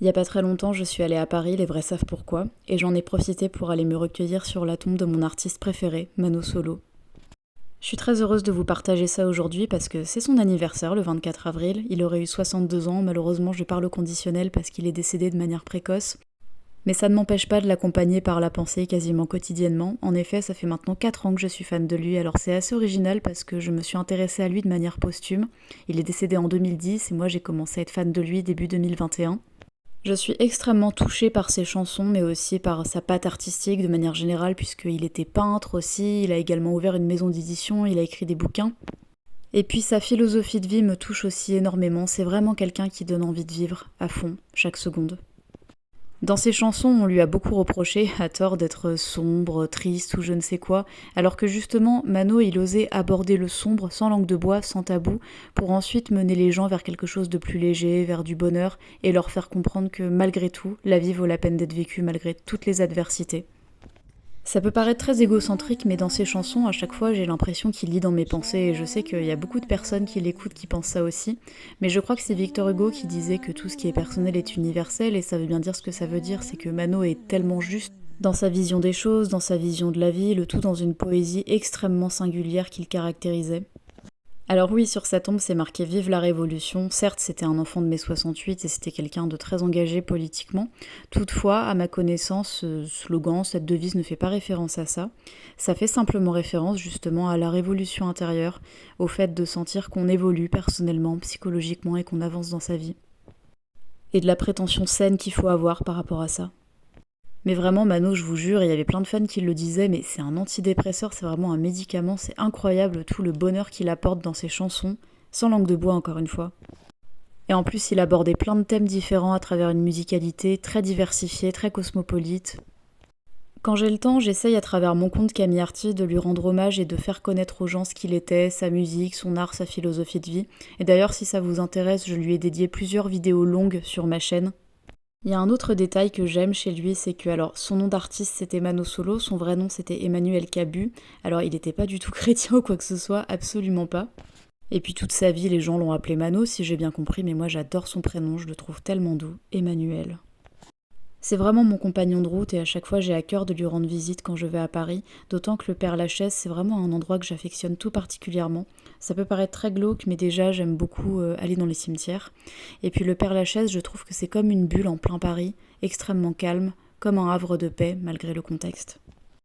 Il y a pas très longtemps, je suis allée à Paris, les vrais savent pourquoi, et j'en ai profité pour aller me recueillir sur la tombe de mon artiste préféré, Mano Solo. Je suis très heureuse de vous partager ça aujourd'hui parce que c'est son anniversaire le 24 avril, il aurait eu 62 ans, malheureusement je parle au conditionnel parce qu'il est décédé de manière précoce, mais ça ne m'empêche pas de l'accompagner par la pensée quasiment quotidiennement. En effet, ça fait maintenant 4 ans que je suis fan de lui, alors c'est assez original parce que je me suis intéressée à lui de manière posthume. Il est décédé en 2010 et moi j'ai commencé à être fan de lui début 2021. Je suis extrêmement touchée par ses chansons, mais aussi par sa patte artistique de manière générale, puisqu'il était peintre aussi, il a également ouvert une maison d'édition, il a écrit des bouquins. Et puis sa philosophie de vie me touche aussi énormément, c'est vraiment quelqu'un qui donne envie de vivre, à fond, chaque seconde. Dans ses chansons, on lui a beaucoup reproché, à tort, d'être sombre, triste ou je ne sais quoi, alors que justement, Mano, il osait aborder le sombre sans langue de bois, sans tabou, pour ensuite mener les gens vers quelque chose de plus léger, vers du bonheur, et leur faire comprendre que malgré tout, la vie vaut la peine d'être vécue malgré toutes les adversités. Ça peut paraître très égocentrique, mais dans ses chansons, à chaque fois, j'ai l'impression qu'il lit dans mes pensées, et je sais qu'il y a beaucoup de personnes qui l'écoutent qui pensent ça aussi, mais je crois que c'est Victor Hugo qui disait que tout ce qui est personnel est universel, et ça veut bien dire ce que ça veut dire, c'est que Mano est tellement juste dans sa vision des choses, dans sa vision de la vie, le tout dans une poésie extrêmement singulière qu'il caractérisait. Alors oui, sur sa tombe, c'est marqué Vive la Révolution. Certes, c'était un enfant de mai 68 et c'était quelqu'un de très engagé politiquement. Toutefois, à ma connaissance, ce slogan, cette devise ne fait pas référence à ça. Ça fait simplement référence justement à la révolution intérieure, au fait de sentir qu'on évolue personnellement, psychologiquement et qu'on avance dans sa vie. Et de la prétention saine qu'il faut avoir par rapport à ça. Mais vraiment, Mano, je vous jure, il y avait plein de fans qui le disaient, mais c'est un antidépresseur, c'est vraiment un médicament, c'est incroyable tout le bonheur qu'il apporte dans ses chansons, sans langue de bois encore une fois. Et en plus, il abordait plein de thèmes différents à travers une musicalité très diversifiée, très cosmopolite. Quand j'ai le temps, j'essaye à travers mon compte Camille Arty de lui rendre hommage et de faire connaître aux gens ce qu'il était, sa musique, son art, sa philosophie de vie. Et d'ailleurs, si ça vous intéresse, je lui ai dédié plusieurs vidéos longues sur ma chaîne. Il y a un autre détail que j'aime chez lui, c'est que alors son nom d'artiste c'était Mano Solo, son vrai nom c'était Emmanuel Cabu. Alors il n'était pas du tout chrétien ou quoi que ce soit, absolument pas. Et puis toute sa vie les gens l'ont appelé Mano si j'ai bien compris, mais moi j'adore son prénom, je le trouve tellement doux, Emmanuel. C'est vraiment mon compagnon de route et à chaque fois j'ai à cœur de lui rendre visite quand je vais à Paris, d'autant que le Père-Lachaise c'est vraiment un endroit que j'affectionne tout particulièrement. Ça peut paraître très glauque mais déjà j'aime beaucoup aller dans les cimetières. Et puis le Père-Lachaise je trouve que c'est comme une bulle en plein Paris, extrêmement calme, comme un havre de paix malgré le contexte.